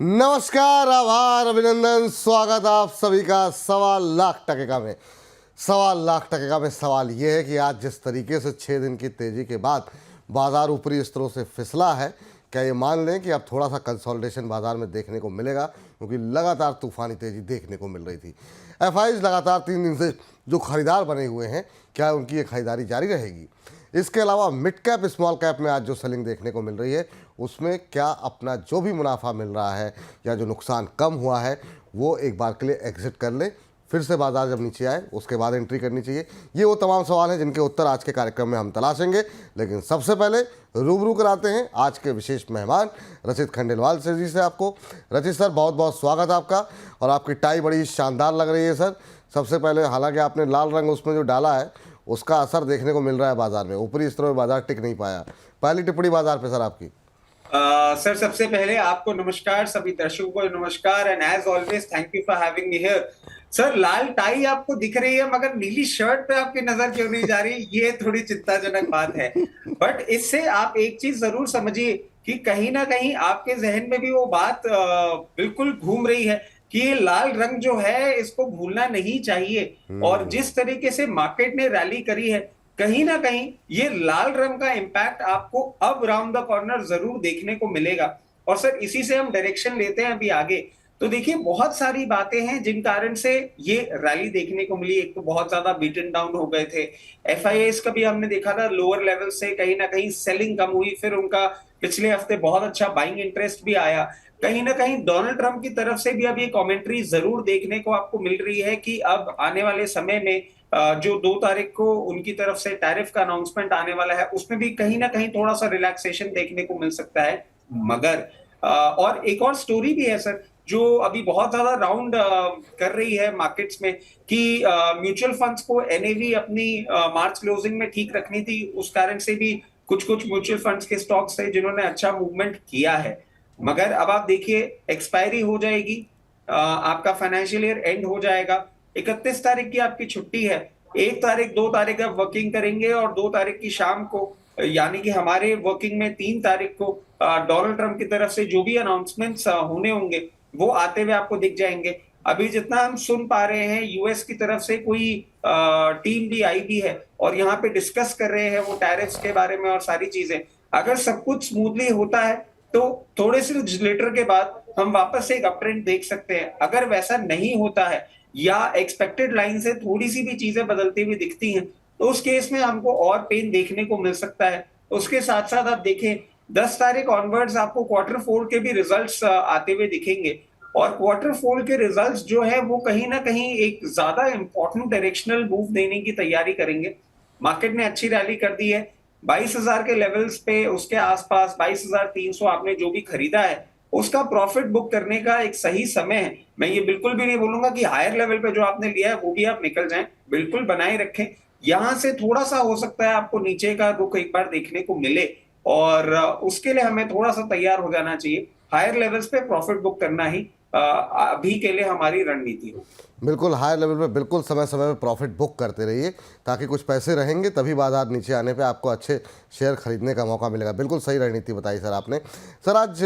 नमस्कार, आभार, अभिनंदन, स्वागत आप सभी का 1.25 लाख में। 1.25 लाख में सवाल ये है कि आज जिस तरीके से 6 दिन की तेज़ी के बाद बाजार ऊपरी स्तरों से फिसला है, क्या ये मान लें कि अब थोड़ा सा कंसोलिडेशन बाजार में देखने को मिलेगा, क्योंकि लगातार तूफानी तेज़ी देखने को मिल रही थी। एफआईज लगातार 3 दिन से जो खरीदार बने हुए हैं, क्या उनकी ये खरीदारी जारी रहेगी? इसके अलावा मिड कैप स्मॉल कैप में आज जो सेलिंग देखने को मिल रही है, उसमें क्या अपना जो भी मुनाफा मिल रहा है या जो नुकसान कम हुआ है वो एक बार के लिए एग्जिट कर ले, फिर से बाजार जब नीचे आए उसके बाद एंट्री करनी चाहिए? ये वो तमाम सवाल हैं जिनके उत्तर आज के कार्यक्रम में हम तलाशेंगे। लेकिन सबसे पहले रूबरू कराते हैं आज के विशेष मेहमान रचित खंडेलवाल सर जी से। आपको रचित सर, बहुत बहुत स्वागत आपका। और आपकी टाई बड़ी शानदार लग रही है सर। सबसे पहले, हालांकि आपने लाल रंग उसमें जो डाला है उसका असर देखने को मिल रहा है बाजार में, ऊपरी स्तरों में बाजार टिक नहीं पाया। पहली टिप्पणी बाजार पे सर आपकी। सर, सबसे पहले आपको नमस्कार, सभी दर्शकों को नमस्कार, and as always thank you for having me here. Sir, लाल टाई आपको दिख रही है मगर नीली शर्ट पे आपकी नजर क्यों नहीं जा रही? ये थोड़ी चिंताजनक बात है। बट इससे आप एक चीज जरूर समझिए कि कहीं ना कहीं आपके जहन में भी वो बात बिल्कुल घूम रही है कि ये लाल रंग जो है इसको भूलना नहीं चाहिए। और जिस तरीके से मार्केट ने रैली करी है, कहीं ना कहीं ये लाल रंग का इंपैक्ट आपको अब राउंड द कॉर्नर जरूर देखने को मिलेगा। और सर, इसी से हम डायरेक्शन लेते हैं अभी आगे। तो देखिए, बहुत सारी बातें हैं जिन कारण से ये रैली देखने को मिली। एक तो बहुत ज्यादा बीटन डाउन हो गए थे। एफआईएस का भी हमने देखा था लोअर लेवल से कहीं ना कहीं सेलिंग कम हुई, फिर उनका पिछले हफ्ते बहुत अच्छा बाइंग इंटरेस्ट भी आया। कहीं ना कहीं डोनाल्ड ट्रंप की तरफ से भी अब ये कमेंट्री जरूर देखने को आपको मिल रही है कि अब आने वाले समय में जो 2 तारीख को उनकी तरफ से टैरिफ का अनाउंसमेंट आने वाला है, उसमें भी कहीं ना कहीं थोड़ा सा रिलैक्सेशन देखने को मिल सकता है। मगर और एक और स्टोरी भी है सर, जो अभी बहुत ज्यादा राउंड कर रही है मार्केट्स में कि म्यूचुअल फंड्स को एनएवी अपनी मार्च क्लोजिंग में ठीक रखनी थी। उस कारण से भी कुछ कुछ म्यूचुअल फंड्स के स्टॉक्स थे जिन्होंने अच्छा मूवमेंट किया है। मगर अब आप देखिए, एक्सपायरी हो जाएगी, आपका फाइनेंशियल ईयर एंड हो जाएगा। 31 तारीख की आपकी छुट्टी है। 1 तारीख 2 तारीख आप वर्किंग करेंगे और 2 तारीख की शाम को, यानी कि हमारे वर्किंग में 3 तारीख को डोनाल्ड ट्रंप की तरफ से जो भी अनाउंसमेंट्स होने होंगे वो आते हुए आपको दिख जाएंगे। अभी जितना हम सुन पा रहे हैं, यूएस की तरफ से कोई टीम भी आई भी है और यहाँ पे डिस्कस कर रहे हैं वो टैरिफ्स के बारे में और सारी चीजें। अगर सब कुछ स्मूथली होता है तो थोड़े से लेटर के बाद हम वापस से एक अप ट्रेंड देख सकते हैं। अगर वैसा नहीं होता है या एक्सपेक्टेड लाइन से थोड़ी सी भी चीजें बदलती हुई दिखती हैं, तो उस केस में हमको और पेन देखने को मिल सकता है। उसके साथ साथ आप देखें, 10 तारीख ऑनवर्ड्स आपको क्वार्टर 4 के भी रिजल्ट्स आते हुए दिखेंगे। और क्वार्टर 4 के रिजल्ट्स जो है वो कहीं ना कहीं एक ज्यादा इंपॉर्टेंट डायरेक्शनल मूव देने की तैयारी करेंगे। मार्केट ने अच्छी रैली कर दी है 22,000 के लेवल्स पे, उसके आसपास 22,300 आपने जो भी खरीदा है उसका प्रॉफिट बुक करने का एक सही समय है। मैं ये बिल्कुल भी नहीं बोलूंगा कि हायर लेवल पे जो आपने लिया है वो भी आप निकल जाएं, बिल्कुल बनाए रखें। यहां से थोड़ा सा हो सकता है आपको नीचे का रुख एक बार देखने को मिले और उसके लिए हमें थोड़ा सा तैयार हो जाना चाहिए। हायर लेवल्स पे प्रॉफिट बुक करना ही अभी के लिए हमारी रणनीति हो। बिल्कुल, हाई लेवल पे बिल्कुल समय समय में प्रॉफिट बुक करते रहिए, ताकि कुछ पैसे रहेंगे तभी बाजार नीचे आने पे आपको अच्छे शेयर खरीदने का मौका मिलेगा। बिल्कुल सही रणनीति बताई सर आपने। सर, आज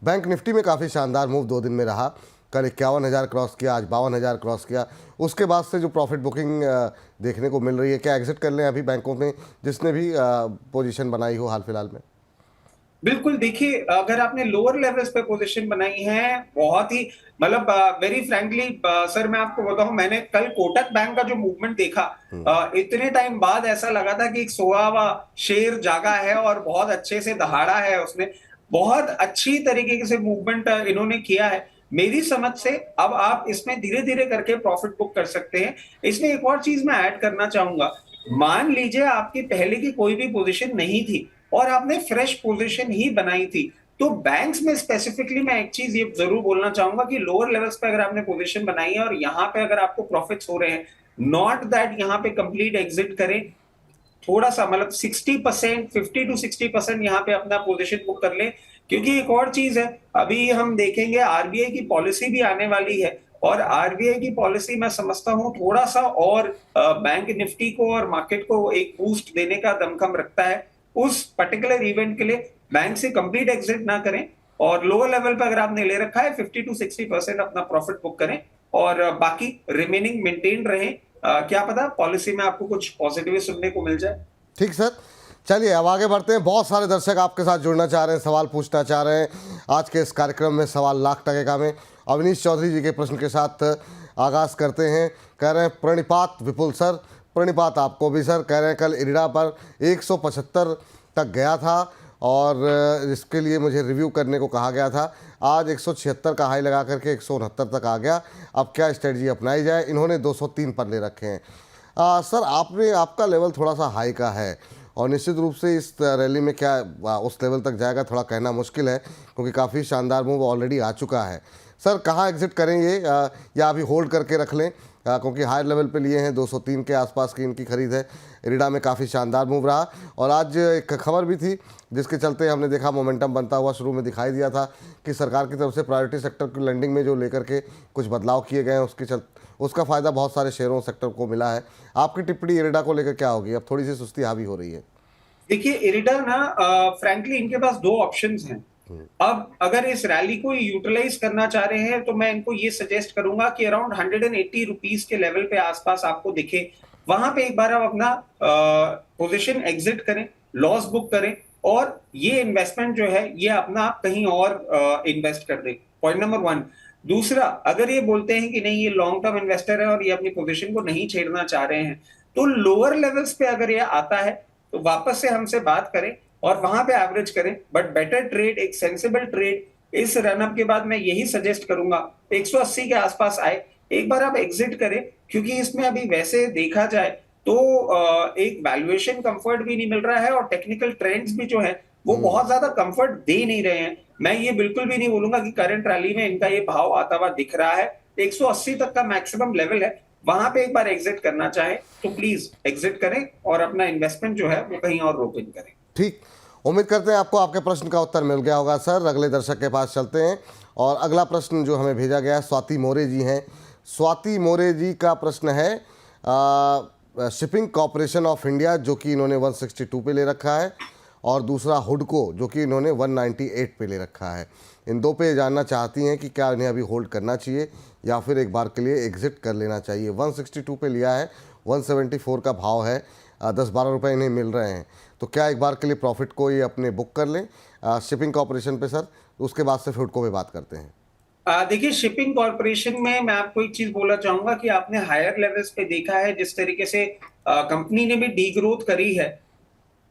बैंक निफ्टी में काफ़ी शानदार मूव 2 दिन में रहा। कल 51,000 क्रॉस किया, आज 52,000 क्रॉस किया। उसके बाद से जो प्रॉफिट बुकिंग देखने को मिल रही है, क्या एग्जिट कर लें अभी बैंकों में जिसने भी पोजीशन बनाई हो हाल फिलहाल में? बिल्कुल, देखिए, अगर आपने लोअर लेवल्स पे पोजीशन बनाई है, बहुत ही मतलब वेरी फ्रैंकली सर, मैं आपको बताऊं, मैंने कल कोटक बैंक का जो मूवमेंट देखा, इतने टाइम बाद ऐसा लगा था कि एक सोयावा शेर जागा है और बहुत अच्छे से दहाड़ा है उसने। बहुत अच्छी तरीके से मूवमेंट इन्होंने किया है। मेरी समझ से अब आप इसमें धीरे धीरे करके प्रॉफिट बुक कर सकते हैं। इसमें एक और चीज मैं ऐड करना चाहूंगा। मान लीजिए आपकी पहले की कोई भी पोजीशन नहीं थी और आपने फ्रेश पोजीशन ही बनाई थी, तो बैंक्स में स्पेसिफिकली मैं एक चीज ये जरूर बोलना चाहूंगा कि लोअर लेवल्स पे अगर आपने पोजीशन बनाई है और यहाँ पे अगर आपको प्रॉफिट्स हो रहे हैं, नॉट दैट यहाँ पे कंप्लीट एग्जिट करें। थोड़ा सा मतलब 60%, 50 to 60% यहाँ पे अपना पोजीशन बुक कर लें। क्योंकि एक और चीज है, अभी हम देखेंगे आरबीआई की पॉलिसी भी आने वाली है और आरबीआई की पॉलिसी मैं समझता हूँ थोड़ा सा और बैंक निफ्टी को और मार्केट को एक बूस्ट देने का दमखम रखता है। उस पर्टिकुलर इवेंट के लिए बैंक से कंप्लीट एग्जिट ना करें, और लोअर लेवल पे अगर आपने ले रखा है 50 to 60% अपना प्रॉफिट बुक करें और बाकी रिमेनिंग मेंटेन रहें। क्या पता पॉलिसी में आपको कुछ पॉजिटिव सुनने को मिल जाए। ठीक सर, चलिए अब आगे बढ़ते हैं। बहुत सारे दर्शक आपके साथ जुड़ना चाह रहे हैं, सवाल पूछना चाह रहे हैं आज के इस कार्यक्रम में सवाल लाख टके का में। अवनीश चौधरी जी के प्रश्न के साथ आगाज़ करते हैं। कह रहे हैं प्रणिपात विपुल सर, प्रणिपात आपको भी सर। कह रहे हैं कल इरिडा पर 175 तक गया था और इसके लिए मुझे रिव्यू करने को कहा गया था। आज 176 का हाई लगा करके 169 तक आ गया। अब क्या स्ट्रेटजी अपनाई जाए? इन्होंने 203 पर ले रखे हैं। सर आपका लेवल थोड़ा सा हाई का है और निश्चित रूप से इस रैली में क्या उस लेवल तक जाएगा थोड़ा कहना मुश्किल है, क्योंकि काफ़ी शानदार मूव ऑलरेडी आ चुका है। सर कहाँ एग्जिट करें ये, या अभी होल्ड करके रख लें? क्योंकि हायर लेवल पे लिए हैं, 203 के आसपास की इनकी खरीद है। इरिडा में काफ़ी शानदार मूव रहा और आज एक खबर भी थी जिसके चलते हमने देखा मोमेंटम बनता हुआ शुरू में दिखाई दिया था कि सरकार की तरफ से प्रायोरिटी सेक्टर की लैंडिंग में जो लेकर के कुछ बदलाव किए गए हैं उसका फ़ायदा बहुत सारे शेयरों सेक्टर को मिला है। आपकी टिप्पणी इरिडा को लेकर क्या होगी? अब थोड़ी सी सुस्ती हावी हो रही है। देखिए इरिडा ना फ्रैंकली इनके पास दो ऑप्शंस हैं। अब अगर इस रैली को यूटिलाइज करना चाह रहे हैं तो मैं इनको ये सजेस्ट करूंगा कि अराउंड 180 रुपीज के लेवल पे आसपास आपको दिखे, वहां पे एक बार आप अपना पोजीशन एग्जिट करें, लॉस बुक करें और ये इन्वेस्टमेंट जो है ये अपना आप कहीं और इन्वेस्ट कर दें। Point number 1। दूसरा, अगर ये बोलते हैं कि नहीं ये लॉन्ग टर्म इन्वेस्टर है और ये अपनी पोजीशन को नहीं छेड़ना चाह रहे हैं, तो लोअर लेवल्स पे अगर ये आता है तो वापस से हमसे बात करें और वहां पे एवरेज करें। बट बेटर ट्रेड, एक सेंसिबल ट्रेड इस रनअप के बाद मैं यही सजेस्ट करूंगा 180 के आसपास आए, एक बार आप एग्जिट करें, क्योंकि इसमें अभी वैसे देखा जाए तो एक वैल्यूएशन कंफर्ट भी नहीं मिल रहा है और टेक्निकल ट्रेंड्स भी जो है वो बहुत ज्यादा कंफर्ट दे नहीं रहे हैं। मैं ये बिल्कुल भी नहीं बोलूंगा कि करंट रैली में इनका ये भाव आता हुआ दिख रहा है। 180 तक का मैक्सिमम लेवल है, वहां पे एक बार एग्जिट करना चाहे तो प्लीज एग्जिट करें और अपना इन्वेस्टमेंट जो है वो कहीं और रोक इन करें। ठीक, उम्मीद करते हैं आपको आपके प्रश्न का उत्तर मिल गया होगा सर। अगले दर्शक के पास चलते हैं और अगला प्रश्न जो हमें भेजा गया है स्वाति मोरे जी हैं। स्वाति मोरे जी का प्रश्न है शिपिंग कॉरपोरेशन ऑफ इंडिया जो कि इन्होंने 162 पे ले रखा है और दूसरा हुडको जो कि इन्होंने 198 पे ले रखा है। इन दो पे जानना चाहती हैं कि क्या इन्हें अभी होल्ड करना चाहिए या फिर एक बार के लिए एग्जिट कर लेना चाहिए। 162 पे लिया है, 174 का भाव है, 10-12 रुपये इन्हें मिल रहे हैं, तो क्या एक बार के लिए प्रॉफिट को ये अपने बुक कर लें शिपिंग कॉरपोरेशन पे सर? उसके बाद से हुडको पे बात करते हैं। देखिए शिपिंग कॉरपोरेशन में मैं आपको एक चीज बोलना चाहूंगा कि आपने हायर लेवल्स पे देखा है जिस तरीके से कंपनी ने भी डी ग्रोथ करी है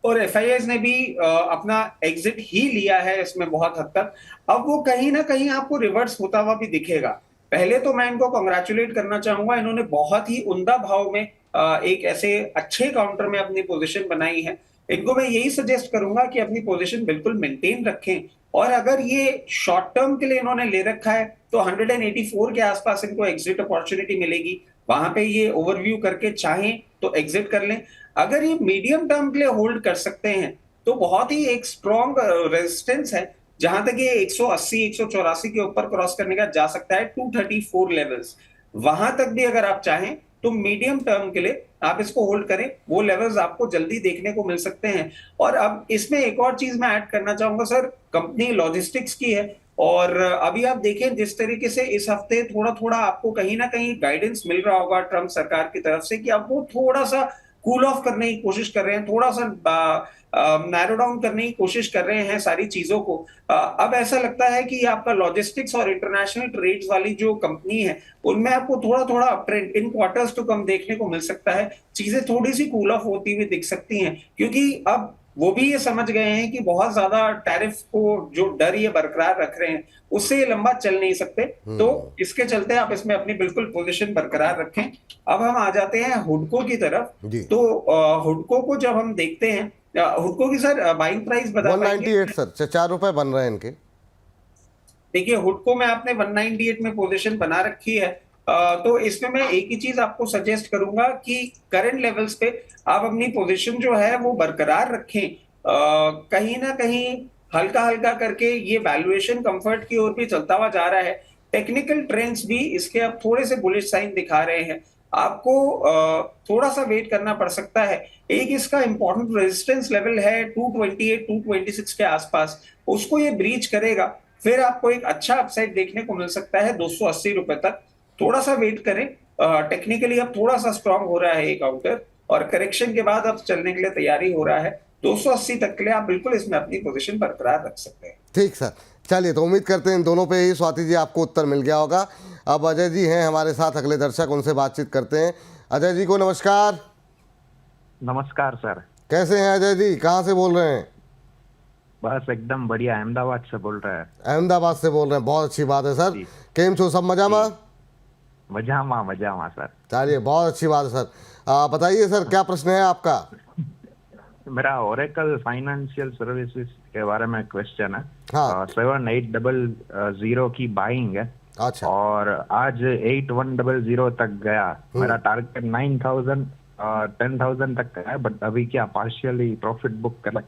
और एफआईआईज ने भी अपना एग्जिट ही लिया है इसमें बहुत हद तक। अब वो कहीं ना कहीं आपको रिवर्स होता हुआ भी दिखेगा। पहले तो मैं इनको कॉन्ग्रेचुलेट करना चाहूंगा, इन्होंने बहुत ही उम्दा भाव में एक ऐसे अच्छे काउंटर में अपनी पोजीशन बनाई है। इनको मैं यही सजेस्ट करूंगा कि अपनी पोजीशन बिल्कुल मेंटेन रखें और अगर ये शॉर्ट टर्म के लिए इन्होंने ले रखा है तो 184 के आसपास इनको एग्जिट अपॉर्चुनिटी मिलेगी, वहां पे ये ओवरव्यू करके चाहें तो एग्जिट कर लें। अगर ये मीडियम टर्म के लिए होल्ड कर सकते हैं तो बहुत ही एक स्ट्रॉन्ग रेजिस्टेंस है, जहां तक ये 180 184 के ऊपर क्रॉस करने का जा सकता है 234 लेवल्स। वहां तक भी अगर आप चाहें तो मीडियम टर्म के लिए आप इसको होल्ड करें, वो लेवल्स आपको जल्दी देखने को मिल सकते हैं। और अब इसमें एक और चीज मैं ऐड करना चाहूंगा सर, कंपनी लॉजिस्टिक्स की है और अभी आप देखें जिस तरीके से इस हफ्ते थोड़ा थोड़ा आपको कहीं ना कहीं गाइडेंस मिल रहा होगा ट्रम्प सरकार की तरफ से कि अब वो थोड़ा सा कूल ऑफ करने की कोशिश कर रहे हैं, थोड़ा सा नैरो डाउन करने की कोशिश कर रहे हैं सारी चीजों को। अब ऐसा लगता है कि आपका लॉजिस्टिक्स और इंटरनेशनल ट्रेड्स वाली जो कंपनी है उनमें आपको थोड़ा थोड़ा up trend in quarters to come देखने को मिल सकता है। चीजें थोड़ी सी कूल ऑफ होती हुई दिख सकती हैं, क्योंकि अब वो भी ये समझ गए हैं कि बहुत ज्यादा टैरिफ को जो डर ये बरकरार रख रहे हैं उससे ये लंबा चल नहीं सकते। तो इसके चलते आप इसमें अपनी बिल्कुल पोजीशन बरकरार रखें। अब हम आ जाते हैं हुडको की तरफ। तो हुडको को जब हम देखते हैं, हुडको की सर बाइंग प्राइस बता 198 सर, 4 रुपए बन रहे हैं इनके। देखिए हुडको में आपने 198 में पोजीशन बना रखी है, तो इसमें मैं एक ही चीज आपको सजेस्ट करूंगा कि करंट लेवल्स पे आप अपनी पोजीशन जो है वो बरकरार रखें। कहीं ना कहीं हल्का हल्का करके ये वैल्यूएशन कंफर्ट की ओर भी चलता हुआ जा रहा है। टेक्निकल ट्रेंड्स भी इसके अब थोड़े से बुलिश साइन दिखा रहे हैं। आपको थोड़ा सा वेट करना पड़ सकता है। एक इसका इंपॉर्टेंट रेजिस्टेंस लेवल है 228 226 के आसपास, उसको ये ब्रीच करेगा फिर आपको एक अच्छा अपसाइड देखने को मिल सकता है 280 रुपए तक। थोड़ा सा वेट करें। टेक्निकली अब थोड़ा सा स्ट्रांग हो रहा है ये काउंटर, और करेक्शन के बाद अब चलने के लिए तैयारी हो रहा है। 280 तक के लिए आप बिल्कुल इसमें अपनी पोजीशन बरकरार रख सकते हैं। ठीक सर, चलिए तो उम्मीद करते हैं इन दोनों पे ही स्वाति जी आपको उत्तर मिल गया होगा। अब अजय जी हैं हमारे साथ, अगले दर्शक, उनसे बातचीत करते हैं। अजय जी को नमस्कार। नमस्कार सर। कैसे हैं अजय जी, कहाँ से बोल रहे हैं? बस एकदम बढ़िया, अहमदाबाद से बोल रहे हैं। अहमदाबाद से बोल रहे हैं, बहुत अच्छी बात है सर। जी। केम छो, सब मजामा? मजामा सर। चलिए बहुत अच्छी बात है सर। बताइए सर, क्या प्रश्न है आपका? मेरा ओरेकल फाइनेंशियल सर्विसेज के बारे में क्वेश्चन है। हाँ। 7800 की बाइंग है। अच्छा। और आज 8100 तक गया। मेरा टारगेट 9000 10,000 तक का है, बट अभी क्या पार्शियली प्रॉफिट बुक करें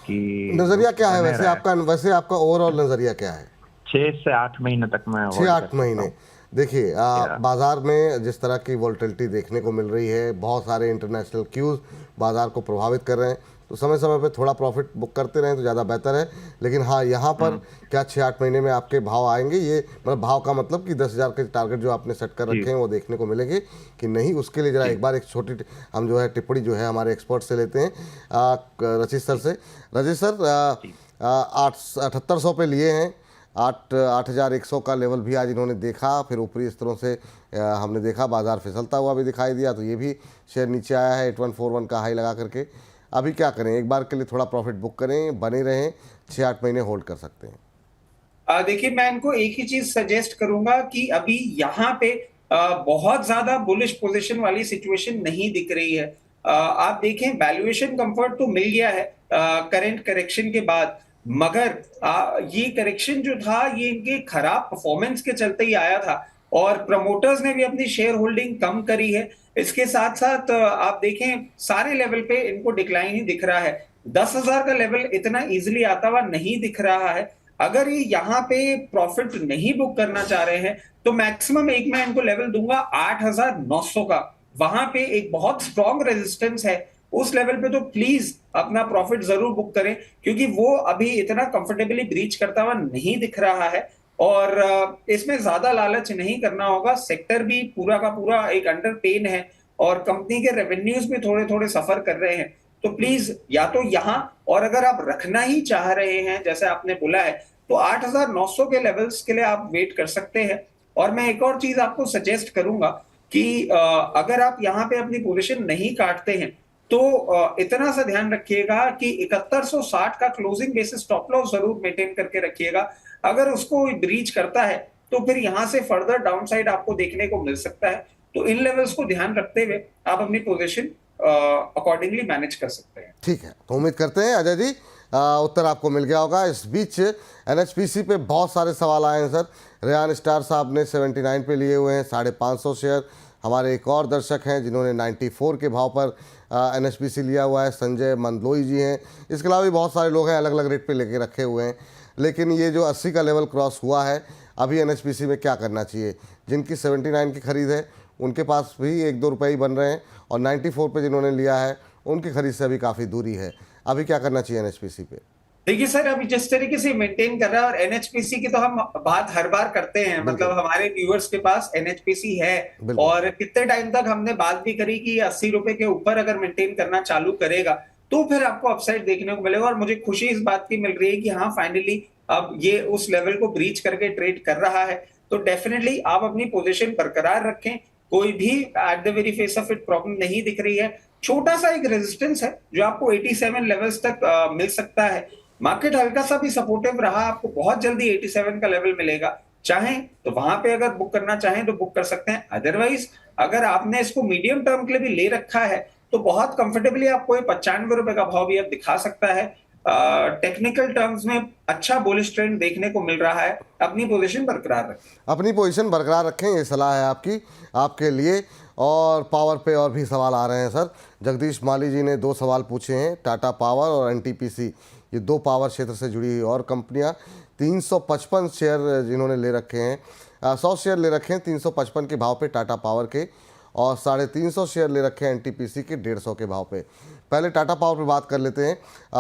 कि नजरिया क्या है बने वैसे रहे? आपका, वैसे आपका ओवरऑल नजरिया क्या है? 6 से 8 महीने तक मैं 6-8 महीने। देखिए बाजार में जिस तरह की वोल्टिलिटी देखने को मिल रही है, बहुत सारे इंटरनेशनल क्यूज बाजार को प्रभावित कर रहे हैं, तो समय समय पे थोड़ा प्रॉफिट बुक करते रहें तो ज़्यादा बेहतर है। लेकिन हाँ, यहाँ पर क्या 6-8 महीने में आपके भाव आएंगे? ये मतलब भाव का मतलब कि 10,000 के टारगेट जो आपने सेट कर रखे हैं वो देखने को मिलेंगे कि नहीं, उसके लिए जरा एक बार एक छोटी हम जो है टिप्पणी जो है हमारे एक्सपर्ट से लेते हैं, रचित सर से। रचित सर, 7800 पे लिए हैं, 8,100 का लेवल भी आज इन्होंने देखा, फिर ऊपरी स्तरों से हमने देखा बाजार फिसलता हुआ भी दिखाई दिया, तो ये भी शेयर नीचे आया है 8141 का हाई लगा करके। अभी क्या करें? एक बार के लिए थोड़ा प्रॉफिट बुक करें, बने रहें, 6-8 महीने होल्ड कर सकते हैं? देखिए, मैं इनको एक ही चीज सजेस्ट करूंगा कि अभी यहाँ पे बहुत ज्यादा बुलिश पोजीशन वाली सिचुएशन नहीं दिख रही है। आप देखें, वैल्यूएशन कंफर्ट तो मिल गया है करंट करेक्शन के बाद, मगर ये करेक्शन जो था ये इनके खराब परफॉर्मेंस के चलते ही आया था, और प्रमोटर्स ने भी अपनी शेयर होल्डिंग कम करी है। इसके साथ साथ आप देखें, सारे लेवल पे इनको डिक्लाइन ही दिख रहा है। 10,000 का लेवल इतना इजीली आता हुआ नहीं दिख रहा है। अगर ये यहाँ पे प्रॉफिट नहीं बुक करना चाह रहे हैं तो मैक्सिमम एक मैं इनको लेवल दूंगा 8,900 का। वहां पे एक बहुत स्ट्रॉन्ग रेजिस्टेंस है, उस लेवल पे तो प्लीज अपना प्रॉफिट जरूर बुक करें, क्योंकि वो अभी इतना कंफर्टेबली ब्रीच करता हुआ नहीं दिख रहा है। और इसमें ज्यादा लालच नहीं करना होगा। सेक्टर भी पूरा का पूरा एक अंडर पेन है, और कंपनी के रेवेन्यूज भी थोड़े थोड़े सफर कर रहे हैं। तो प्लीज या तो यहाँ, और अगर आप रखना ही चाह रहे हैं जैसे आपने बोला है, तो 8,900 के लेवल्स के लिए आप वेट कर सकते हैं। और मैं एक और चीज आपको सजेस्ट करूंगा कि अगर आप यहाँ पे अपनी पोजीशन नहीं काटते हैं तो इतना सा ध्यान रखिएगा कि 7160 का क्लोजिंग बेसिस स्टॉप लॉस जरूर मेंटेन करके रखिएगा। अगर उसको ब्रीच करता है तो फिर यहाँ से फर्दर डाउनसाइड आपको देखने को मिल सकता है। तो इन लेवल्स को ध्यान रखते हुए आप अपनी पोजीशन अकॉर्डिंगली मैनेज कर सकते हैं। ठीक है, तो उम्मीद करते हैं अजय जी उत्तर आपको मिल गया होगा। इस बीच एनएचपीसी पे बहुत सारे सवाल आए हैं सर। रेयान स्टार साहब ने 79 पे लिए हुए हैं, 550 शेयर। हमारे एक और दर्शक हैं जिन्होंने 94 के भाव पर एनएचपीसी लिया हुआ है, संजय मंदलोई जी हैं। इसके अलावा भी बहुत सारे लोग हैं, अलग अलग रेट पे लेके रखे हुए हैं। लेकिन ये जो 80 का लेवल क्रॉस हुआ है, अभी एनएचपीसी में क्या करना चाहिए? जिनकी 79 की खरीद है उनके पास भी 1-2 रुपये ही बन रहे हैं, और 94 पे जिन्होंने लिया है उनकी खरीद से अभी काफ़ी दूरी है। अभी क्या करना चाहिए एनएचपीसी पे? देखिए सर, अभी जिस तरीके से मेंटेन कर रहा है, और एनएचपीसी की तो हम बात हर बार करते हैं, मतलब हमारे व्यूअर्स के पास एनएचपीसी है, और कितने टाइम तक हमने बात भी करी कि 80 रुपए के ऊपर अगर मेंटेन करना चालू करेगा तो फिर आपको अपसाइड देखने को मिलेगा। और मुझे खुशी इस बात की मिल रही है कि हाँ, फाइनली अब ये उस लेवल को ब्रीच करके ट्रेड कर रहा है। तो डेफिनेटली आप अपनी पोजीशन बरकरार रखें, कोई भी at the very face of it problem नहीं दिख रही है। छोटा सा एक रेजिस्टेंस है जो आपको 87 लेवल्स तक मिल सकता है। मार्केट हल्का सा भी सपोर्टिव रहा, आपको बहुत जल्दी 87 का लेवल मिलेगा। चाहें तो वहां पे अगर बुक करना चाहें तो बुक कर सकते हैं। अदरवाइज अगर आपने इसको मीडियम टर्म के लिए भी ले रखा है तो बहुत कंफर्टेबली आपको 95 रुपए का भाव भी अब दिखा सकता है। टेक्निकल टर्म्स में अच्छा बुलिश ट्रेंड देखने को मिल रहा है। अपनी पोजीशन बरकरार रखें। अपनी पोजीशन बरकरार रखें, ये सलाह है आपकी, आपके लिए। और पावर पे और भी सवाल आ रहे हैं सर। जगदीश माली जी ने 2 सवाल पूछे हैं, टाटा पावर और एनटीपीसी, ये 2 पावर क्षेत्र से जुड़ी हुई और कंपनियां। 355 शेयर जिन्होंने ले रखे हैं, 100 शेयर ले रखे हैं 355 के भाव पे टाटा पावर के, और 350 शेयर ले रखे हैं एनटीपीसी के 150 के भाव पे। पहले टाटा पावर पे बात कर लेते हैं।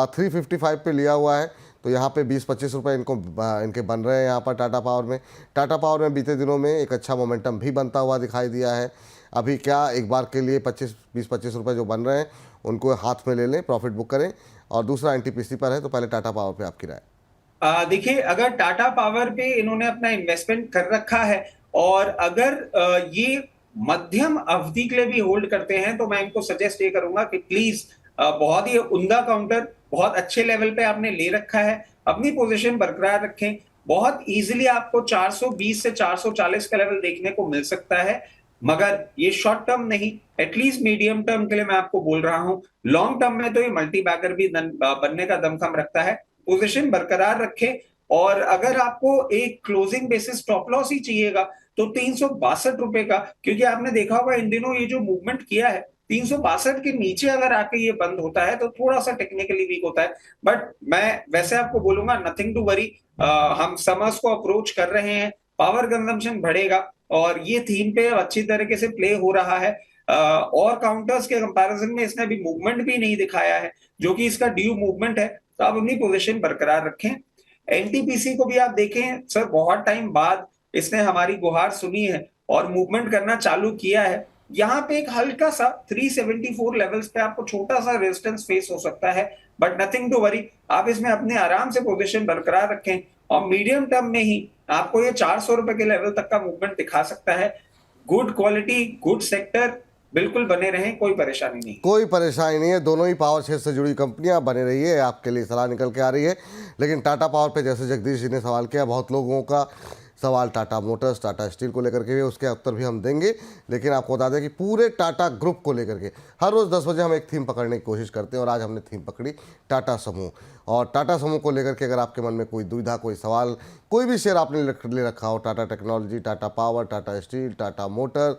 355 पे लिया हुआ है, तो यहाँ पे 20-25 रुपये इनके बन रहे हैं यहाँ पर टाटा पावर में। टाटा पावर में बीते दिनों में एक अच्छा मोमेंटम भी बनता हुआ दिखाई दिया है। अभी क्या एक बार के लिए 20-25 रुपये जो बन रहे हैं उनको हाथ में ले लें, प्रॉफिट बुक करें। और दूसरा एनटीपीसी पर है, तो पहले टाटा पावर पे आपकी राय। देखिए, अगर टाटा पावर पे इन्होंने अपना इन्वेस्टमेंट कर रखा है और अगर ये मध्यम अवधि के लिए भी होल्ड करते हैं, तो मैं इनको सजेस्ट ये करूंगा कि प्लीज बहुत ही उम्दा काउंटर, बहुत अच्छे लेवल पे आपने ले रखा है, अपनी पोजीशन बरकरार रखें। बहुत इजीली आपको 420 से 440 का लेवल देखने को मिल सकता है, मगर ये शॉर्ट टर्म नहीं, एटलीस्ट मीडियम टर्म के लिए मैं आपको बोल रहा हूं। लॉन्ग टर्म में तो ये मल्टी बैगर भी बनने का दमखम रखता है। पोजीशन बरकरार रखें, और अगर आपको एक क्लोजिंग बेसिस स्टॉप लॉस ही चाहिएगा तो 362 रुपए का, क्योंकि आपने देखा होगा इन दिनों ये जो मूवमेंट किया है 362 के नीचे अगर आके ये बंद होता है तो थोड़ा सा टेक्निकली वीक होता है। बट मैं वैसे आपको बोलूंगा, नथिंग टू वरी, हम समर्स को अप्रोच कर रहे हैं, पावर कंजम्पशन बढ़ेगा और ये थीम पे अच्छी तरीके से प्ले हो रहा है। और काउंटर्स के कंपैरिजन में इसने अभी मूवमेंट भी नहीं दिखाया है, जो कि इसका ड्यू मूवमेंट है, तो आप अपनी पोजीशन बरकरार रखें। एनटीपीसी को भी आप देखें सर, बहुत टाइम बाद इसने हमारी गुहार सुनी है और मूवमेंट करना चालू किया है। यहाँ पे एक हल्का सा 374 लेवल्स पे आपको छोटा सा रेजिस्टेंस फेस हो सकता है, बट नथिंग टू वरी, आप इसमें अपने आराम से पोजीशन बरकरार रखें और मीडियम टर्म में ही आपको ये 400 रुपए के लेवल तक का मूवमेंट दिखा सकता है। गुड क्वालिटी, गुड सेक्टर, बिल्कुल बने रहें, कोई परेशानी नहीं। कोई परेशानी नहीं है, दोनों ही पावर क्षेत्र से जुड़ी कंपनियां बने रहिए, आपके लिए सलाह निकल के आ रही है। लेकिन टाटा पावर पे जैसे जगदीश जी ने सवाल किया, बहुत लोगों का सवाल टाटा मोटर्स, टाटा स्टील को लेकर के, उसके उत्तर भी हम देंगे। लेकिन आपको बता दें कि पूरे टाटा ग्रुप को लेकर के हर रोज़ 10 बजे हम एक थीम पकड़ने की कोशिश करते हैं, और आज हमने थीम पकड़ी टाटा समूह। और टाटा समूह को लेकर के अगर आपके मन में कोई दुविधा, कोई सवाल, कोई भी शेयर आपने ले रखा हो, Tata technology, Tata power, Tata steel, Tata motor,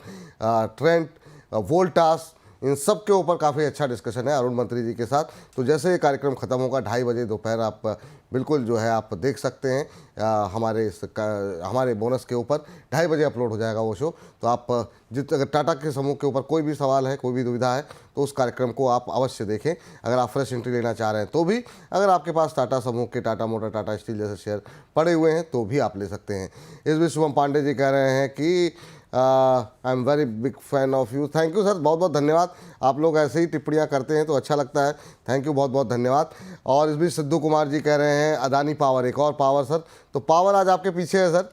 Trent, Voltas, इन सब के ऊपर काफ़ी अच्छा डिस्कशन है अरुण मंत्री जी के साथ। तो जैसे ये कार्यक्रम ख़त्म होगा 2:30 बजे दोपहर, आप बिल्कुल जो है आप देख सकते हैं हमारे बोनस के ऊपर 2:30 बजे अपलोड हो जाएगा वो शो। तो आप अगर टाटा के समूह के ऊपर कोई भी सवाल है, कोई भी दुविधा है, तो उस कार्यक्रम को आप अवश्य देखें। अगर आप फ्रेश एंट्री लेना चाह रहे हैं तो भी, अगर आपके पास टाटा समूह के, टाटा मोटर, टाटा स्टील जैसे शेयर पड़े हुए हैं तो भी आप ले सकते हैं। इस बीच शुभम पांडे जी कह रहे हैं कि I am very big fan of you. Thank you sir, बहुत बहुत धन्यवाद। आप लोग ऐसे ही टिप्पणियां करते हैं तो अच्छा लगता है, थैंक यू, बहुत बहुत धन्यवाद। और इस बीच सिद्धू कुमार जी कह रहे हैं अदानी पावर, एक और पावर सर। तो पावर आज आपके पीछे है सर,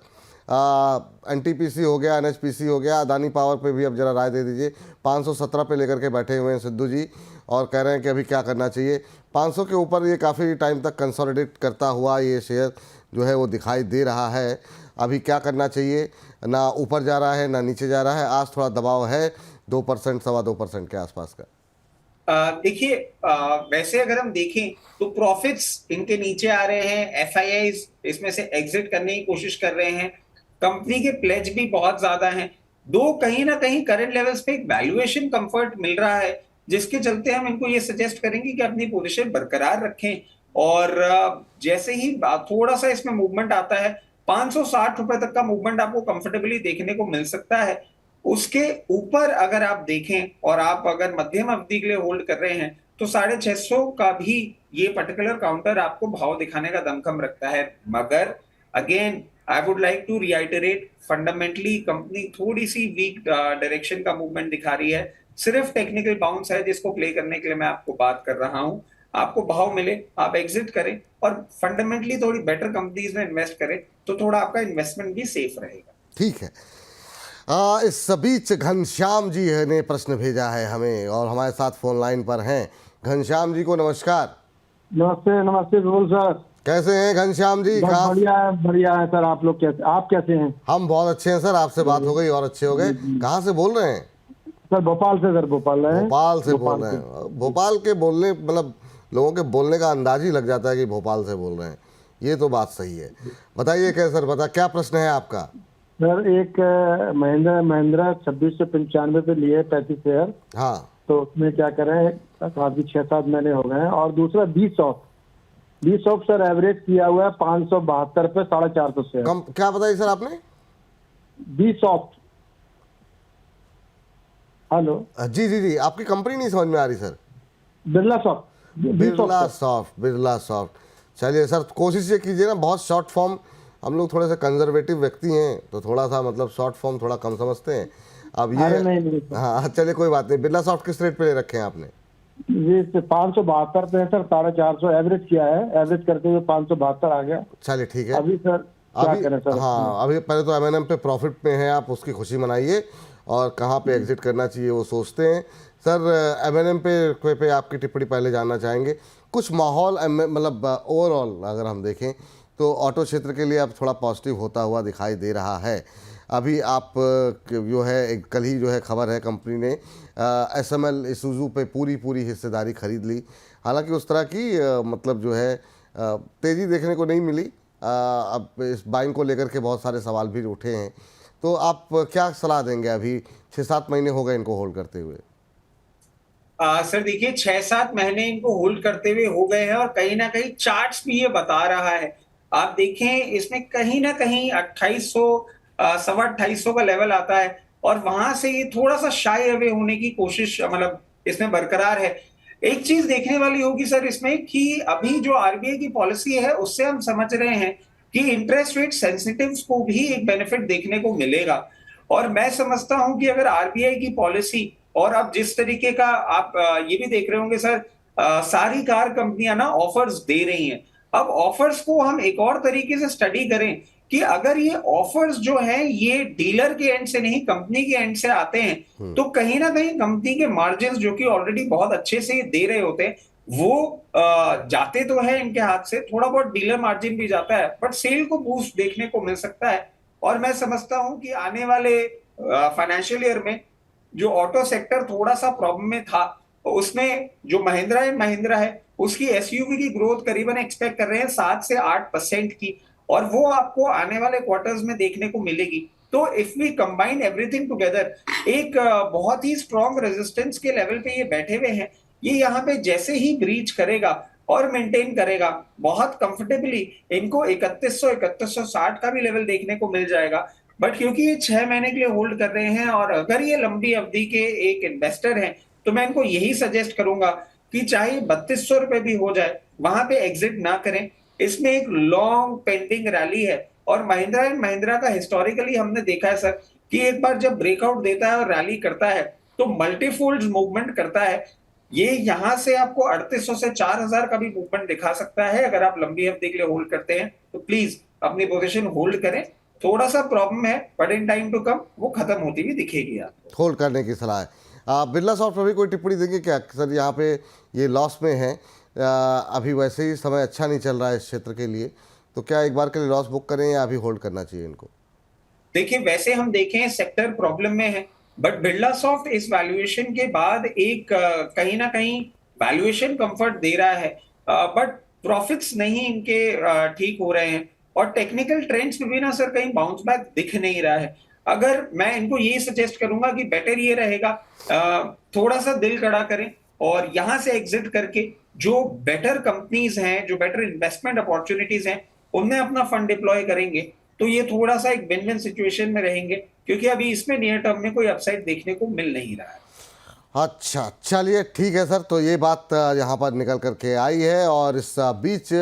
एनटीपीसी हो गया, एनएचपीसी हो गया, अदानी पावर पे भी अब जरा राय दे दीजिए। 517 पे लेकर के बैठे हुए हैं सिद्धू जी, और कह रहे हैं कि अभी क्या करना चाहिए। 500 के ऊपर ये काफ़ी टाइम तक कंसोलिडेट करता हुआ ये शेयर जो है वो दिखाई दे रहा है। अभी क्या करना चाहिए, ना ऊपर जा रहा है ना नीचे जा रहा है, आज थोड़ा दबाव है 2%, 2.25% के आसपास का। देखिए, वैसे अगर हम देखें तो प्रॉफिट्स इनके नीचे आ रहे हैं, एफआईआईज इसमें से एग्जिट करने की कोशिश कर रहे हैं, कंपनी के प्लेज भी बहुत ज्यादा हैं, दो कहीं ना कहीं करंट लेवल्स पे एक वैल्यूएशन कंफर्ट मिल रहा है, जिसके चलते हम इनको ये सजेस्ट करेंगे कि अपनी पोजीशन बरकरार रखें। और जैसे ही थोड़ा सा इसमें मूवमेंट आता है, 560 रुपए तक का मूवमेंट आपको कंफर्टेबली देखने को मिल सकता है। उसके ऊपर अगर आप देखें और आप अगर मध्यम अवधि के लिए होल्ड कर रहे हैं तो 650 का भी ये पर्टिकुलर काउंटर आपको भाव दिखाने का दमखम रखता है। मगर again I would like to reiterate, fundamentally company थोड़ी सी वीक डायरेक्शन का मूवमेंट दिखा रही है, सिर्फ टेक्निकल बाउंस है जिसको प्ले करने के लिए मैं आपको बात कर रहा हूं। आपको भाव मिले आप एग्जिट करें और फंडामेंटली थोड़ी बेटर कंपनीज में इन्वेस्ट करें, तो थोड़ा आपका इन्वेस्टमेंट भी सेफ रहेगा। ठीक है। इस बीच घनश्याम जी ने प्रश्न भेजा है हमें, और हमारे साथ फोन लाइन पर हैं। घनश्याम जी को नमस्कार। नमस्ते, नमस्ते विपुल सर। कैसे हैं घनश्याम जी? बढ़िया है सर। आप लोग कैसे, आप कैसे हैं? हम बहुत अच्छे हैं सर, आपसे बात हो गई और अच्छे हो गए। कहाँ से बोल रहे हैं? सर भोपाल से। सर भोपाल से बोल रहे हैं। भोपाल के बोलने, मतलब लोगों के बोलने का अंदाज ही लग जाता है कि भोपाल से बोल रहे हैं, ये तो बात सही है। बताइए क्या सर, क्या प्रश्न है आपका? सर एक महिंद्रा 2695 पे लिए 35 शेयर। हाँ, तो उसमें क्या करें, काफी 6-7 महीने हो गए हैं। और दूसरा बी सॉफ्ट सर एवरेज किया हुआ है 572 पे 450 शेयर। क्या बताइए सर आपने? B soft. हेलो जी जी जी, आपकी कंपनी नहीं समझ में आ रही sir. Birla soft. Birla soft. चलिए सर, कोशिश ये कीजिए ना, बहुत शॉर्ट फॉर्म, हम लोग थोड़े से कंजर्वेटिव व्यक्ति हैं तो थोड़ा सा मतलब शॉर्ट फॉर्म थोड़ा कम समझते हैं। अब ये अरे नहीं सर। हाँ चलिए कोई बात नहीं। बिरला सॉफ्ट किस रेट पे ले रखे हैं आपने? ये 572 पे है सर, 450 एवरेज किया है, एवरेज करते हुए 572 आ गया चलिए ठीक है। अभी सर। क्या अभी करें सर? हाँ, अभी पहले तो M&M पे प्रॉफिट में है, आप उसकी खुशी मनाइए और कहाँ पे एग्जिट करना चाहिए वो सोचते हैं। सर M&M पे आपकी टिप्पणी पहले जानना चाहेंगे। कुछ माहौल मतलब ओवरऑल अगर हम देखें तो ऑटो क्षेत्र के लिए अब थोड़ा पॉजिटिव होता हुआ दिखाई दे रहा है। अभी आप जो है एक कल ही जो है खबर है, कंपनी ने SML इसूजू पे पूरी हिस्सेदारी खरीद ली। हालांकि उस तरह की मतलब जो है तेज़ी देखने को नहीं मिली। अब इस बाइंग को लेकर के बहुत सारे सवाल भी उठे हैं, तो आप क्या सलाह देंगे? अभी 6-7 महीने हो गए इनको होल्ड करते हुए। सर देखिए 6-7 महीने इनको होल्ड करते हुए हो गए हैं और कहीं ना कहीं चार्ट्स भी ये बता रहा है। आप देखें इसमें कहीं ना कहीं 2800 2800 का लेवल आता है और वहां से ये थोड़ा सा शाई अवे होने की कोशिश मतलब इसमें बरकरार है। एक चीज देखने वाली होगी सर इसमें कि अभी जो आरबीआई की पॉलिसी है उससे हम समझ रहे हैं कि इंटरेस्ट रेट सेंसिटिव्स को भी एक बेनिफिट देखने को मिलेगा। और मैं समझता हूं कि अगर आरबीआई की पॉलिसी और अब जिस तरीके का आप ये भी देख रहे होंगे सर, सारी कार कंपनियां ना ऑफर्स दे रही हैं। अब ऑफर्स को हम एक और तरीके से स्टडी करें कि अगर ये ऑफर्स जो हैं ये डीलर के एंड से नहीं कंपनी के एंड से आते हैं तो कहीं ना कहीं कंपनी के मार्जिन जो कि ऑलरेडी बहुत अच्छे से दे रहे होते हैं वो जाते तो है इनके हाथ से, थोड़ा बहुत डीलर मार्जिन भी जाता है, बट सेल को बूस्ट देखने को मिल सकता है। और मैं समझता हूं कि आने वाले फाइनेंशियल ईयर में जो ऑटो सेक्टर थोड़ा सा प्रॉब्लम में था उसमें जो महिंद्रा एंड महिंद्रा है उसकी एसयूवी की ग्रोथ करीबन एक्सपेक्ट कर रहे हैं 7 से 8% की, और वो आपको आने वाले क्वार्टर्स में देखने को मिलेगी। तो if we combine everything together एक बहुत ही स्ट्रॉन्ग रेजिस्टेंस के लेवल पे ये बैठे हुए हैं। ये यहाँ पे जैसे ही ब्रीच करेगा और मेंटेन करेगा बहुत कंफर्टेबली इनको 3160 का भी लेवल देखने को मिल जाएगा। बट क्योंकि ये 6 महीने के लिए होल्ड कर रहे हैं और अगर ये लंबी अवधि के एक इन्वेस्टर हैं तो मैं इनको यही सजेस्ट करूंगा कि चाहे 3200 रुपए भी हो जाए वहां पे एग्जिट ना करें। इसमें एक लॉन्ग पेंडिंग रैली है और महिंद्रा एंड महिंद्रा का हिस्टोरिकली हमने देखा है सर कि एक बार जब ब्रेकआउट देता है और रैली करता है तो मल्टीफोल्ड मूवमेंट करता है। ये यहां से आपको 3800 से 4000 का भी मूवमेंट दिखा सकता है। अगर आप लंबी अवधि के लिए होल्ड करते हैं तो प्लीज अपनी पोजीशन होल्ड करें। थोड़ा सा प्रॉब्लम है but in time to come वो खत्म होती हुई दिखेगी आपको। होल्ड करने की सलाह है। बिरला सॉफ्ट पर भी कोई टिप्पणी देंगे क्या? सर यहाँ पे ये लॉस में है, अभी वैसे ही समय अच्छा नहीं चल रहा है इस क्षेत्र के लिए, तो क्या एक बार के लिए लॉस बुक करें या अभी होल्ड करना चाहिए इनको? देखिए वैसे हम देखें सेक्टर प्रॉब्लम में है बट बिरला सॉफ्ट इस वैल्यूएशन के बाद एक कहीं ना कहीं वैल्यूएशन कंफर्ट दे रहा है, बट प्रॉफिट्स नहीं इनके ठीक हो रहे हैं और टेक्निकल ट्रेंड्स में भी ना सर कहीं बाउंस बैक दिख नहीं रहा है। अगर मैं इनको यही सजेस्ट करूंगा कि बेटर ये रहेगा थोड़ा सा दिल कड़ा करें और यहां से एग्जिट करके जो बेटर कंपनीज हैं, जो बेटर इन्वेस्टमेंट अपॉर्चुनिटीज हैं उनमें अपना फंड डिप्लॉय करेंगे तो ये थोड़ा सा एक विन विन सिचुएशन में रहेंगे, क्योंकि अभी इसमें नियर टर्म में कोई अपसाइड देखने को मिल नहीं रहा है। अच्छा चलिए ठीक है सर, तो ये बात यहाँ पर निकल करके आई है। और इस बीच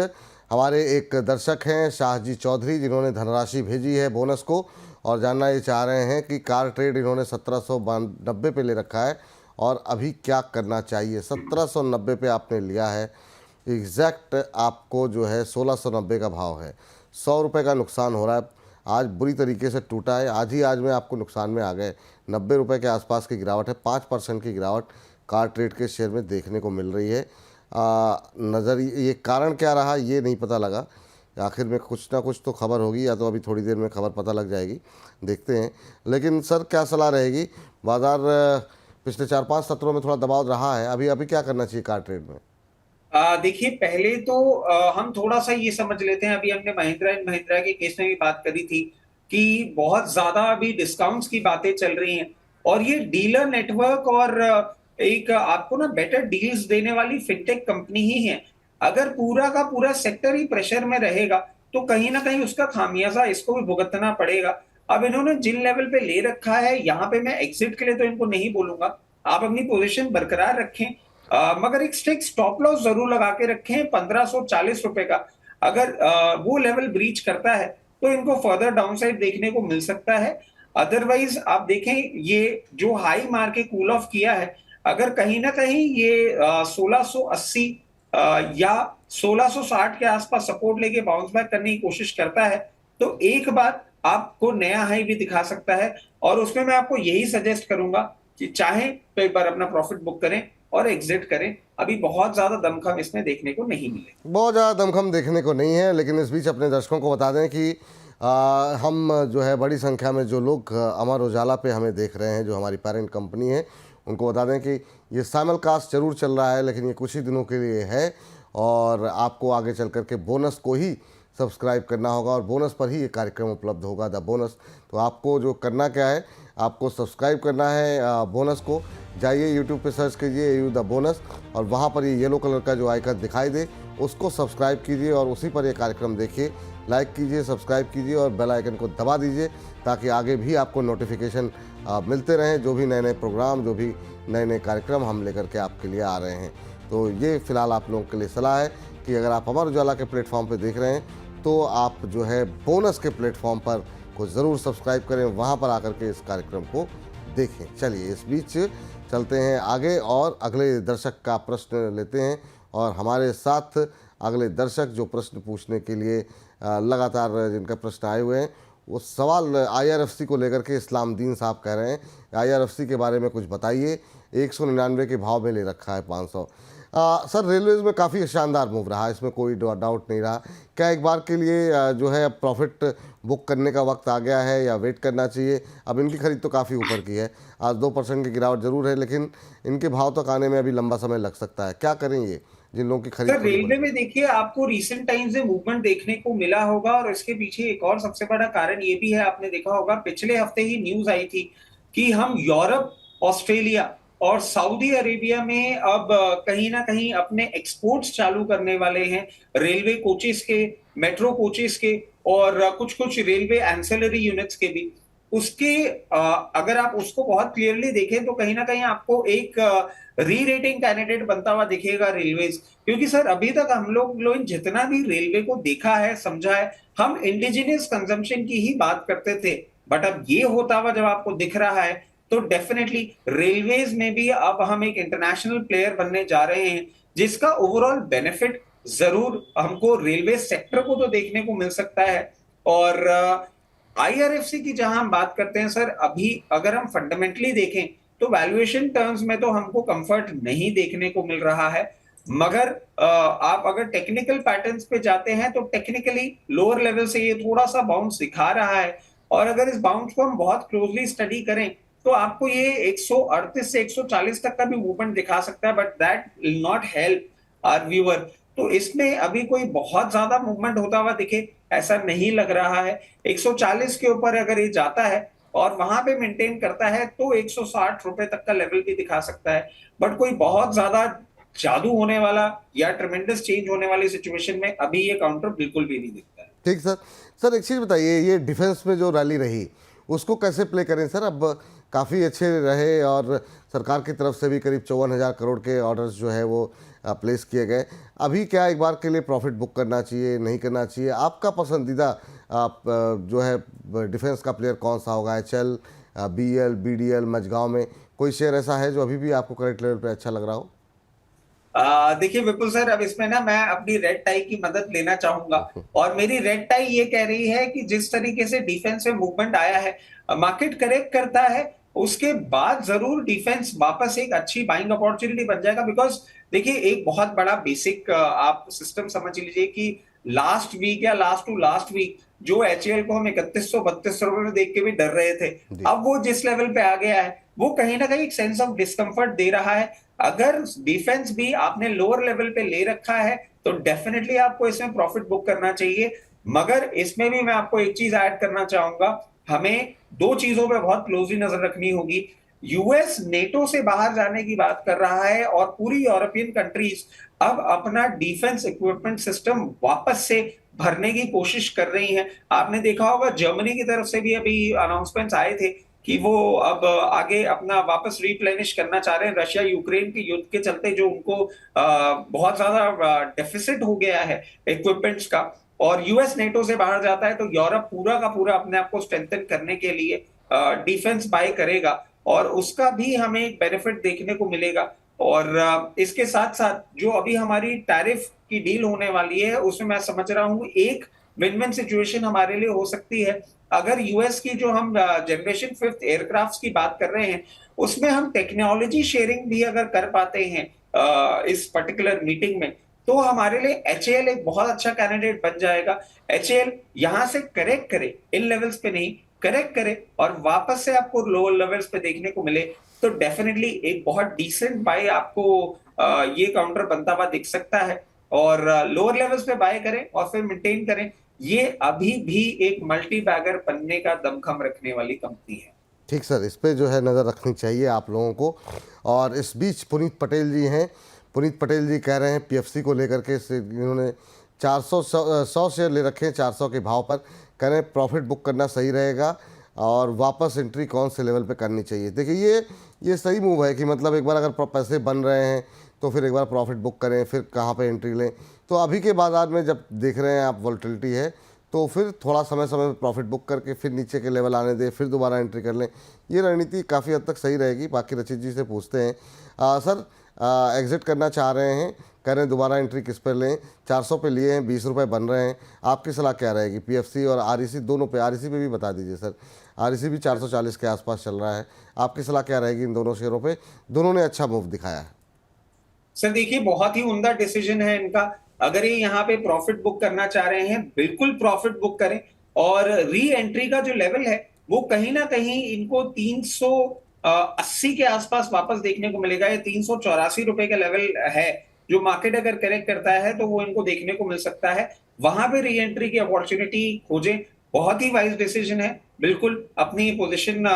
हमारे एक दर्शक हैं शाहजी चौधरी, जिन्होंने धनराशि भेजी है बोनस को और जानना ये चाह रहे हैं कि कार ट्रेड इन्होंने 1790 पे ले रखा है और अभी क्या करना चाहिए। 1790 पे आपने लिया है, एग्जैक्ट आपको जो है 1690 का भाव है, 100 रुपये का नुकसान हो रहा है। आज बुरी तरीके से टूटा है, आज में आपको नुकसान में आ गए। 90 रुपये के आसपास की गिरावट है, 5% की गिरावट कार ट्रेड के शेयर में देखने को मिल रही है। नज़र ये कारण क्या रहा ये नहीं पता लगा, आखिर में कुछ ना कुछ तो खबर होगी, या तो अभी थोड़ी देर में खबर पता लग जाएगी, देखते हैं। लेकिन सर क्या सलाह रहेगी? बाज़ार पिछले 4-5 सत्रों में थोड़ा दबाव रहा है, अभी क्या करना चाहिए कार ट्रेड में? देखिए पहले तो हम थोड़ा सा ये समझ लेते हैं, अभी हमने महिंद्रा एंड महिंद्रा के केस में भी बात करी थी कि बहुत ज्यादा अभी डिस्काउंट्स की बातें चल रही हैं और ये डीलर नेटवर्क और एक आपको ना बेटर डील्स देने वाली फिनटेक कंपनी ही है। अगर पूरा का पूरा सेक्टर ही प्रेशर में रहेगा तो कहीं ना कहीं उसका खामियाजा इसको भी भुगतना पड़ेगा। अब इन्होंने जिन लेवल पे ले रखा है यहाँ पे मैं एग्जिट के लिए तो इनको नहीं बोलूंगा, आप अपनी पोजीशन बरकरार रखें, मगर एक स्ट्रिक्ट स्टॉप लॉस जरूर लगा के रखें 1540 रुपए का। अगर वो लेवल ब्रीच करता है तो इनको फर्दर डाउनसाइड देखने को मिल सकता है। अदरवाइज आप देखें ये जो हाई मार के कूल ऑफ किया है, अगर कहीं ना कहीं ये 1680 या 1660 के आसपास सपोर्ट लेके बाउंस बैक करने की कोशिश करता है तो एक बार आपको नया हाई भी दिखा सकता है। और उसमें मैं आपको यही सजेस्ट करूंगा कि चाहे तो एक बार अपना प्रॉफिट बुक करें और एग्जिट करें। अभी बहुत ज्यादा दमखम इसमें देखने को नहीं मिले। बहुत ज़्यादा दमखम देखने को नहीं है, लेकिन इस बीच अपने दर्शकों को बता दें कि हम जो है बड़ी संख्या में जो लोग अमर उजाला पे हमें देख रहे हैं, जो हमारी पेरेंट कंपनी है, उनको बता दें कि ये साइमलकास्ट जरूर चल रहा है, लेकिन ये कुछ ही दिनों के लिए है और आपको आगे चल कर के बोनस को ही सब्सक्राइब करना होगा और बोनस पर ही ये कार्यक्रम उपलब्ध होगा, द बोनस। तो आपको जो करना क्या है, आपको सब्सक्राइब करना है बोनस को। जाइए यूट्यूब पे सर्च कीजिए यू द बोनस और वहाँ पर ये येलो कलर का जो आइकन दिखाई दे उसको सब्सक्राइब कीजिए और उसी पर ये कार्यक्रम देखिए। लाइक कीजिए, सब्सक्राइब कीजिए और बेल आइकन को दबा दीजिए ताकि आगे भी आपको नोटिफिकेशन मिलते रहें, जो भी नए नए प्रोग्राम, जो भी नए नए कार्यक्रम हम लेकर के आपके लिए आ रहे हैं। तो ये फ़िलहाल आप लोगों के लिए सलाह है कि अगर आप अमर उजाला के प्लेटफॉर्म पर देख रहे हैं तो आप जो है बोनस के प्लेटफॉर्म पर को ज़रूर सब्सक्राइब करें, वहाँ पर आकर के इस कार्यक्रम को देखें। चलिए इस बीच चलते हैं आगे और अगले दर्शक का प्रश्न लेते हैं और हमारे साथ अगले दर्शक जो प्रश्न पूछने के लिए लगातार जिनका प्रश्न आए हुए हैं, वो सवाल IRFC को लेकर के इस्लामदीन साहब कह रहे हैं। IRFC के बारे में कुछ बताइए, 199 के भाव में ले रखा है 500। सर रेलवेज में काफ़ी शानदार मूव रहा, इसमें कोई डाउट नहीं रहा। क्या एक बार के लिए जो है प्रॉफिट बुक करने का वक्त आ गया है या वेट करना चाहिए? अब इनकी खरीद तो काफ़ी ऊपर की है, आज 2% की गिरावट जरूर है, लेकिन इनके भाव तक आने में अभी लंबा समय लग सकता है। क्या करें ये जिन लोगों की खरीद? सर रेलवे में देखिए आपको रिसेंट टाइम्स में मूवमेंट देखने को मिला होगा और इसके पीछे एक और सबसे बड़ा कारण ये भी है, आपने देखा होगा पिछले हफ्ते ही न्यूज आई थी कि हम यूरोप, ऑस्ट्रेलिया और सऊदी अरेबिया में अब कहीं ना कहीं अपने एक्सपोर्ट्स चालू करने वाले हैं, रेलवे कोचेस के, मेट्रो कोचेस के और कुछ कुछ रेलवे एंसेलरी यूनिट्स के भी। उसके अगर आप उसको बहुत क्लियरली देखें तो कहीं ना कहीं आपको एक री रेटिंग कैंडिडेट बनता हुआ दिखेगा रेलवेज। क्योंकि सर अभी तक हम लोग जितना भी रेलवे को देखा है, समझा है, हम इंडिजिनियस कंजम्पशन की ही बात करते थे, बट अब ये होता हुआ जब आपको दिख रहा है तो डेफिनेटली रेलवेज में भी अब हम एक इंटरनेशनल प्लेयर बनने जा रहे हैं, जिसका ओवरऑल बेनिफिट जरूर हमको रेलवे सेक्टर को तो देखने को मिल सकता है। और IRFC की जहां हम बात करते हैं सर, अभी अगर हम फंडामेंटली देखें तो वैल्यूएशन टर्म्स में तो हमको कंफर्ट नहीं देखने को मिल रहा है, मगर आप अगर टेक्निकल पैटर्न्स पे जाते हैं तो टेक्निकली लोअर लेवल से ये थोड़ा सा बाउंस दिखा रहा है। और अगर इस बाउंस को हम बहुत क्लोजली स्टडी करें तो आपको ये 138 से 140 तक का भी मूवमेंट दिखा सकता है, but that will not help our viewer. तो इसमें अभी कोई बहुत ज्यादा मूवमेंट होता हुआ दिखे ऐसा नहीं लग रहा है। 140 के ऊपर अगर ये जाता है और वहां पे मेंटेन करता है तो 160 रुपए तक का लेवल भी दिखा सकता है, बट कोई बहुत ज्यादा जादू होने वाला या ट्रेमेंडस चेंज होने वाली सिचुएशन में अभी ये काउंटर बिल्कुल भी नहीं दिखता है। ठीक सर। सर एक चीज़ बताइए, ये डिफेंस में जो रैली रही उसको कैसे प्ले करें सर? अब काफ़ी अच्छे रहे और सरकार की तरफ से भी करीब 54,000 करोड़ के ऑर्डर्स जो है वो प्लेस किए गए। अभी क्या एक बार के लिए प्रॉफिट बुक करना चाहिए, नहीं करना चाहिए? आपका पसंदीदा जो है डिफेंस का प्लेयर कौन सा होगा? HL, BL, BDL, मझगांव में कोई शेयर ऐसा है जो अभी भी आपको करेक्ट लेवल पे अच्छा लग रहा हो? देखिए विपुल सर, अब इसमें ना मैं अपनी रेड टाई की मदद लेना चाहूंगा और मेरी रेड टाई ये कह रही है कि जिस तरीके से डिफेंस में मूवमेंट आया है, मार्केट करेक्ट करता है, उसके बाद जरूर डिफेंस वापस एक अच्छी बाइंग अपॉर्चुनिटी बन जाएगा। बिकॉज देखिए एक बहुत बड़ा बेसिक आप सिस्टम समझ लीजिए कि लास्ट वीक या लास्ट टू लास्ट वीक जो HAL को हम 3132 रुपए में देख के भी डर रहे थे, अब वो जिस लेवल पे आ गया है वो कहीं ना कहीं एक सेंस ऑफ डिस्कंफर्ट दे रहा है। अगर डिफेंस भी आपने लोअर लेवल पे ले रखा है तो डेफिनेटली आपको इसमें प्रॉफिट बुक करना चाहिए। मगर इसमें भी मैं आपको एक चीज ऐड करना चाहूंगा, हमें दो चीजों पे बहुत क्लोजली नजर रखनी होगी। यूएस नेटो से बाहर जाने की बात कर रहा है और पूरी यूरोपियन कंट्रीज अब अपना डिफेंस इक्विपमेंट सिस्टम वापस से भरने की कोशिश कर रही हैं। आपने देखा होगा जर्मनी की तरफ से भी अभी अनाउंसमेंट्स आए थे कि वो अब आगे अपना वापस रिप्लेनिश करना चाह रहे हैं। रशिया यूक्रेन के युद्ध के चलते जो उनको बहुत ज्यादा डेफिसिट हो गया है इक्विपमेंट्स का, और यूएस नेटो से बाहर जाता है, तो यूरोप पूरा का पूरा अपने आप को स्ट्रेंथन करने के लिए डिफेंस बाय करेगा, और उसका भी हमें एक बेनिफिट देखने को मिलेगा। और इसके साथ साथ जो अभी हमारी टैरिफ की डील होने वाली है, उसमें मैं समझ रहा हूँ एक विन विन सिचुएशन हमारे लिए हो सकती है। अगर यूएस की जो हम जनरेशन 5 एयरक्राफ्ट की बात कर रहे हैं, उसमें हम टेक्नोलॉजी शेयरिंग भी अगर कर पाते हैं इस पर्टिकुलर मीटिंग में, तो हमारे लिए एचएएल एक बहुत अच्छा कैंडिडेट बन जाएगा। एचएएल यहां से करेक्ट करे, इन लेवल्स पे नहीं, करेक्ट करे और वापस से आपको लोअर लेवल्स पे देखने को मिले, तो डेफिनेटली एक बहुत डिसेंट बाय आपको ये काउंटर बनता हुआ दिख सकता है। और लोअर लेवल्स पे बाय करें और फिर मेंटेन करें। ये अभी भी एक मल्टी बैगर बनने का दमखम रखने वाली कंपनी है। ठीक सर, इस पे जो है नज़र रखनी चाहिए आप लोगों को। और इस बीच पुनीत पटेल जी हैं, पुनीत पटेल जी कह रहे हैं पीएफसी को लेकर के इन्होंने 100 शेयर ले रखे हैं 400 के भाव पर, कह रहे हैं प्रॉफिट बुक करना सही रहेगा और वापस एंट्री कौन से लेवल पे करनी चाहिए। देखिए ये सही मूव है कि मतलब एक बार अगर पैसे बन रहे हैं तो फिर एक बार प्रॉफिट बुक करें, फिर कहाँ पे एंट्री लें। तो अभी के बाज़ार में जब देख रहे हैं आप वोलेटिलिटी है, तो फिर थोड़ा समय समय में प्रॉफिट बुक करके फिर नीचे के लेवल आने दें, फिर दोबारा एंट्री कर लें। ये रणनीति काफ़ी हद तक सही रहेगी। बाकी रचित जी से पूछते हैं सर, एग्ज़िट करना चाह रहे हैं, कह रहे हैं दोबारा एंट्री किस पर लें, 400 पे लिए हैं, 20 रुपये बन रहे हैं, आपकी सलाह क्या रहेगी? पीएफसी और आरईसी दोनों पे, आरईसी पे भी बता दीजिए सर, आरईसी भी 440 के आसपास चल रहा है, आपकी सलाह क्या रहेगी इन दोनों शेयरों पे? दोनों ने अच्छा मूव दिखाया है। सर देखिए, बहुत ही उम्दा डिसीजन है इनका। अगर ये यहाँ पे प्रॉफिट बुक करना चाह रहे हैं, बिल्कुल प्रॉफिट बुक करें, और री एंट्री का जो लेवल है वो कहीं ना कहीं इनको 380 के आसपास वापस देखने को मिलेगा। ये 384 रुपए का लेवल है, जो मार्केट अगर करेक्ट करता है तो वो इनको देखने को मिल सकता है। वहां पे री एंट्री की अपॉर्चुनिटी खोजें, बहुत ही वाइज डिसीजन है। बिल्कुल अपनी पोजिशन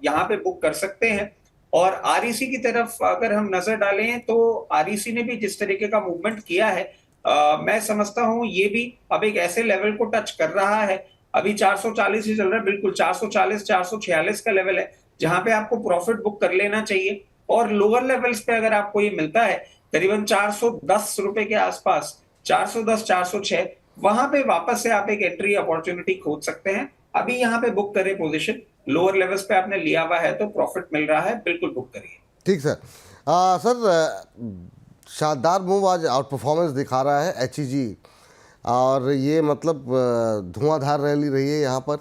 यहाँ पे बुक कर सकते हैं। और आरईसी की तरफ अगर हम नजर डालें, तो आरईसी ने भी जिस तरीके का मूवमेंट किया है, मैं समझता हूं ये भी अब एक ऐसे लेवल को टच कर रहा है। अभी 440 ही चल रहा है, बिल्कुल 440 446 का लेवल है जहां पे आपको प्रॉफिट बुक कर लेना चाहिए। और लोअर लेवल्स पे अगर आपको ये मिलता है करीबन 410 रुपए के आसपास, 410 406, वहां पे वापस से आप एक एंट्री अपॉर्चुनिटी खोज सकते हैं। अभी यहाँ पे बुक करें पोजीशन, लोअर लेवल्स पे आपने लिया हुआ है तो प्रॉफिट मिल रहा है, बिल्कुल बुक करिए। ठीक सर। सर शानदार मूव आज आउट परफॉर्मेंस दिखा रहा है एचईजी, और ये मतलब धुआंधार रैली रही है यहाँ पर।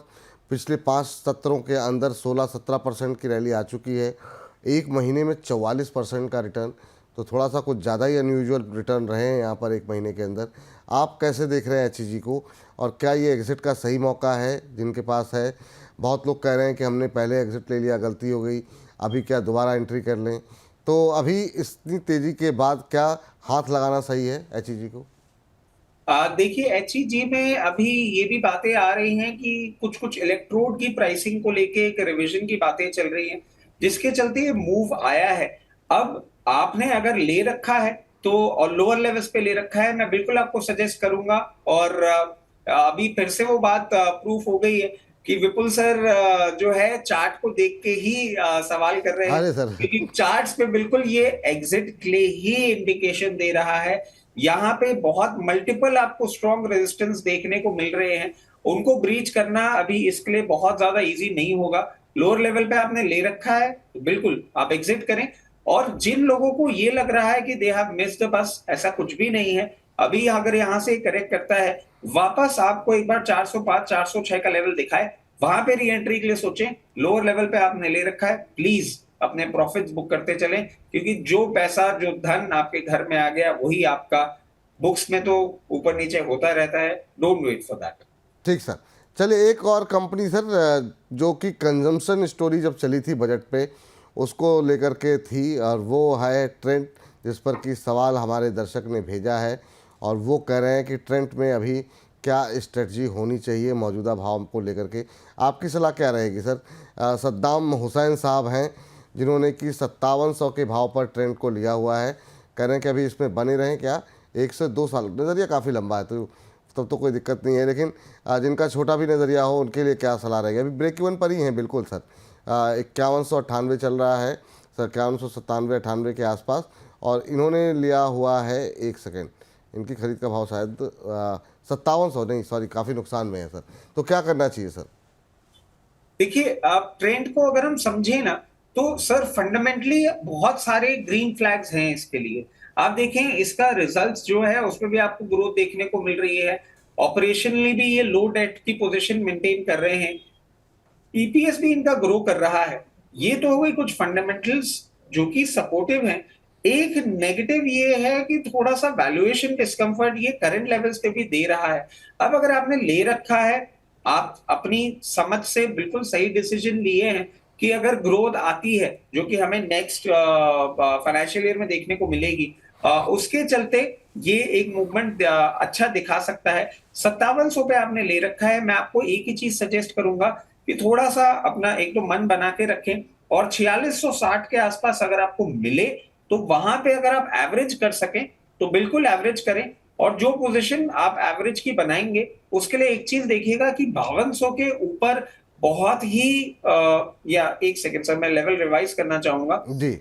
पिछले 5 सत्रों के अंदर 16-17% की रैली आ चुकी है, एक महीने में 44% का रिटर्न, तो थोड़ा सा कुछ ज़्यादा ही अनयूजुअल रिटर्न रहे हैं यहाँ पर एक महीने के अंदर। आप कैसे देख रहे हैं एचईजी को, और क्या ये एग्ज़िट का सही मौका है जिनके पास है? बहुत लोग कह रहे हैं कि हमने पहले एग्ज़िट ले लिया, गलती हो गई, अभी क्या दोबारा एंट्री कर लें? तो अभी इतनी तेज़ी के बाद क्या हाथ लगाना सही है एचईजी को? देखिए, एचईजी में अभी ये भी बातें आ रही हैं कि कुछ कुछ इलेक्ट्रोड की प्राइसिंग को लेके एक रिवीजन की बातें चल रही हैं, जिसके चलते ये मूव आया है। अब आपने अगर ले रखा है तो, और लोअर लेवल्स पे ले रखा है, मैं बिल्कुल आपको सजेस्ट करूंगा। और अभी फिर से वो बात प्रूफ हो गई है कि विपुल सर जो है चार्ट को देख के ही सवाल कर रहे हैं, अरे सर, क्योंकि चार्ट्स पे बिल्कुल ये एग्जिट के लिए ही इंडिकेशन दे रहा है। यहाँ पे बहुत मल्टीपल आपको स्ट्रॉन्ग रेजिस्टेंस देखने को मिल रहे हैं, उनको ब्रीच करना अभी इसके लिए बहुत ज्यादा इजी नहीं होगा। लोअर लेवल पे आपने ले रखा है तो बिल्कुल आप एग्जिट करें। और जिन लोगों को ये लग रहा है कि they have missed the bus, ऐसा कुछ भी नहीं है। अभी अगर यहाँ से करेक्ट करता है, वापस आपको एक बार 405 406 का लेवल दिखाए, वहां पे री एंट्री के लिए सोचें। लोअर लेवल पे आपने ले रखा है, प्लीज अपने प्रॉफिट्स बुक करते चलें, क्योंकि जो पैसा, जो धन आपके घर में आ गया वही आपका बुक्स में तो ऊपर नीचे होता रहता है। Don't wait for that. ठीक सर। चलिए एक और कंपनी सर, जो कि कंजम्पशन स्टोरी जब चली थी बजट पे, उसको लेकर के थी, और वो है ट्रेंट, जिस पर कि सवाल हमारे दर्शक ने भेजा है, और वो कह रहे हैं कि ट्रेंट में अभी क्या स्ट्रेटजी होनी चाहिए मौजूदा भाव को लेकर के। आपकी सलाह क्या रहेगी सर? सद्दाम हुसैन साहब हैं जिन्होंने कि 5700 के भाव पर ट्रेंड को लिया हुआ है, कह रहे हैं कि अभी इसमें बने रहें क्या? 1 से 2 साल नज़रिया काफ़ी लंबा है, तो तब तो कोई दिक्कत नहीं है, लेकिन जिनका छोटा भी नज़रिया हो उनके लिए क्या सलाह रहेगी? अभी ब्रेक इवन पर ही हैं बिल्कुल सर, 5198 चल रहा है सर, 5197-98 के आसपास, और इन्होंने लिया हुआ है, एक सेकेंड, इनकी खरीद का भाव शायद 5700, नहीं सॉरी, काफ़ी नुकसान में है सर। तो क्या करना चाहिए सर? देखिए, आप ट्रेंड को अगर हम समझे ना, तो सर फंडामेंटली बहुत सारे ग्रीन फ्लैग्स हैं इसके लिए। आप देखें इसका रिजल्ट्स जो है उसमें भी आपको ग्रोथ देखने को मिल रही है। ऑपरेशनली भी ये लो डेट की पोजीशन मेंटेन कर रहे हैं। ईपीएस भी इनका ग्रो कर रहा है। ये तो हो गई कुछ फंडामेंटल्स जो कि सपोर्टिव हैं। एक नेगेटिव ये है कि थोड़ा सा वैल्यूएशन डिस्कम्फर्ट ये करंट लेवल्स पे भी दे रहा है। अब अगर आपने ले रखा है, आप अपनी समझ से बिल्कुल सही डिसीजन लिए हैं कि अगर ग्रोथ आती है जो कि हमें नेक्स्ट फाइनेंशियल ईयर में देखने को मिलेगी, उसके चलते ये एक मूवमेंट अच्छा दिखा सकता है। 5700 पे आपने ले रखा है, मैं आपको एक ही चीज सजेस्ट करूंगा कि थोड़ा सा अपना एक तो मन बना के रखें, और 4660 के आसपास अगर आपको मिले तो वहां पे अगर आप एवरेज कर सकें तो बिल्कुल एवरेज करें। और जो पोजीशन आप एवरेज की बनाएंगे उसके लिए एक चीज देखिएगा कि 5200 के ऊपर बहुत ही या एक सेकंड सर, मैं लेवल रिवाइज करना चाहूंगा जी।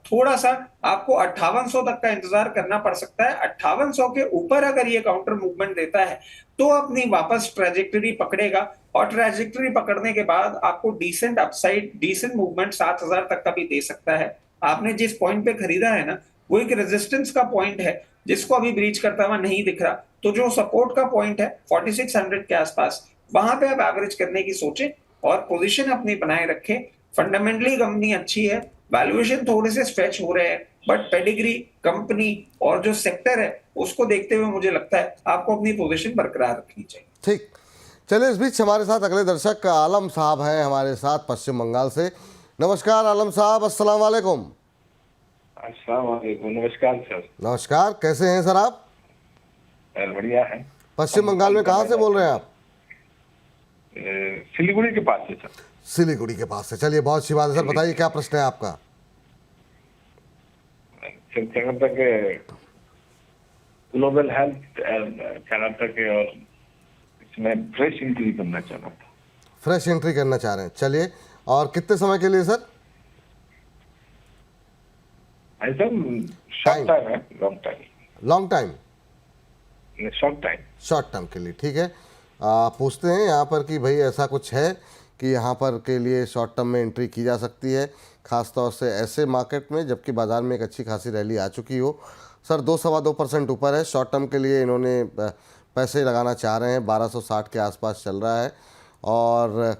थोड़ा सा आपको 5800 तक का इंतजार करना पड़ सकता है। 5800 के ऊपर अगर ये काउंटर मूवमेंट देता है तो अपनी वापस ट्रैजेक्टरी पकड़ेगा, और ट्रैजेक्टरी पकड़ने के बाद आपको डिसेंट अपसाइड, डिसेंट मूवमेंट 7000 तक का भी दे सकता है। आपने जिस पॉइंट पे खरीदा है ना, वो एक रेजिस्टेंस का पॉइंट है जिसको अभी ब्रीच करता हुआ नहीं दिख रहा। तो जो सपोर्ट का पॉइंट है 4600 के आसपास, वहां पे आप एवरेज करने की सोचें और पोजीशन अपनी बनाए रखें। फंडामेंटली कंपनी अच्छी है, वैल्यूएशन थोड़े से स्ट्रेच हो रहे हैं, बट पेडिग्री, कंपनी और जो सेक्टर है उसको देखते हुए मुझे लगता है आपको अपनी पोजीशन बरकरार रखनी चाहिए। ठीक, चलिए इस बीच हमारे साथ अगले दर्शक आलम साहब हैं हमारे साथ पश्चिम बंगाल से। नमस्कार आलम साहब, अस्सलाम वालेकुम। अस्सलाम वालेकुम। नमस्कार सर। नमस्कार, कैसे हैं सर आप? बढ़िया है। पश्चिम बंगाल में कहाँ से बोल रहे हैं आप? सिलीगुड़ी के पास से सर। सिलीगुड़ी के पास से, चलिए बहुत अच्छी बात है सर। बताइए क्या प्रश्न है आपका? कर्नाटक के ग्लोबल हेल्थ कर्नाटक के, और इसमें फ्रेश एंट्री करना चाह रहा था। फ्रेश एंट्री करना चाह रहे हैं, चलिए। और कितने समय के लिए सर? ऐसा शॉर्ट टाइम है, long time? Long time, short time. Short term के लिए, ठीक है। पूछते हैं यहाँ पर कि भाई ऐसा कुछ है कि यहाँ पर के लिए शॉर्ट टर्म में एंट्री की जा सकती है, ख़ास तौर से ऐसे मार्केट में जबकि बाज़ार में एक अच्छी खासी रैली आ चुकी हो। सर 2-2.25% ऊपर है। शॉर्ट टर्म के लिए इन्होंने पैसे लगाना चाह रहे हैं, 1260 के आसपास चल रहा है, और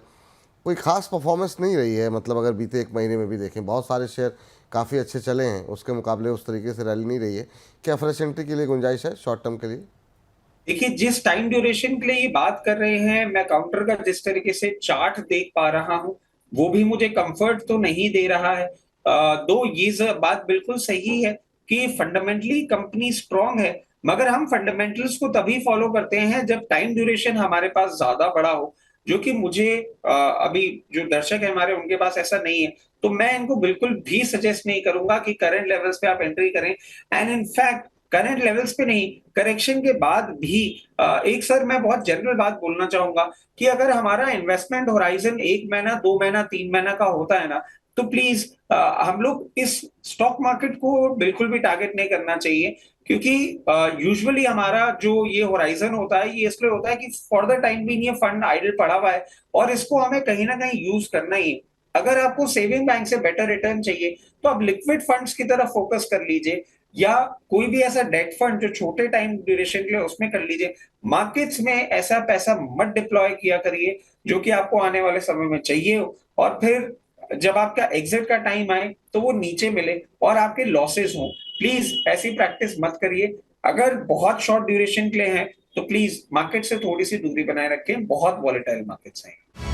कोई ख़ास परफॉर्मेंस नहीं रही है। मतलब अगर बीते एक महीने में भी देखें, बहुत सारे शेयर काफ़ी अच्छे चले हैं, उसके मुकाबले उस तरीके से रैली नहीं रही है। क्या फ्रेश एंट्री के लिए गुंजाइश है शॉर्ट टर्म के लिए? देखिए, जिस टाइम ड्यूरेशन के लिए ये बात कर रहे हैं, मैं काउंटर का जिस तरीके से चार्ट देख पा रहा हूं, वो भी मुझे कंफर्ट तो नहीं दे रहा है। दो ये बात बिल्कुल सही है कि फंडामेंटली कंपनी स्ट्रांग है, मगर हम फंडामेंटल्स को तभी फॉलो करते हैं जब टाइम ड्यूरेशन हमारे पास ज्यादा बड़ा हो, जो कि मुझे अभी जो दर्शक है हमारे उनके पास ऐसा नहीं है। तो मैं इनको बिल्कुल भी सजेस्ट नहीं करूंगा कि करंट लेवल्स पे आप एंट्री करें। एंड इनफैक्ट करंट लेवल्स पे नहीं, करेक्शन के बाद भी एक सर मैं बहुत जनरल बात बोलना चाहूंगा कि अगर हमारा इन्वेस्टमेंट होराइजन 1 महीना, 2 महीना, 3 महीना का होता है ना, तो प्लीज हम लोग इस स्टॉक मार्केट को बिल्कुल भी टारगेट नहीं करना चाहिए, क्योंकि यूजुअली हमारा जो ये होराइजन होता है ये इसलिए होता है कि फॉर द टाइम भी ये फंड आइडल पड़ा हुआ है और इसको हमें कहीं ना कहीं यूज करना ही है। अगर आपको सेविंग बैंक से बेटर रिटर्न चाहिए तो आप लिक्विड फंड्स की तरफ फोकस कर लीजिए, या कोई भी ऐसा डेट फंड जो छोटे टाइम ड्यूरेशन के लिए उसमें कर लीजिए। मार्केट्स में ऐसा पैसा मत डिप्लॉय किया करिए जो कि आपको आने वाले समय में चाहिए हो, और फिर जब आपका एग्जिट का टाइम आए तो वो नीचे मिले और आपके लॉसेस हो। प्लीज ऐसी प्रैक्टिस मत करिए। अगर बहुत शॉर्ट ड्यूरेशन के लिए है तो प्लीज मार्केट से थोड़ी सी दूरी बनाए रखें, बहुत वॉलेटाइल मार्केट्स हैं।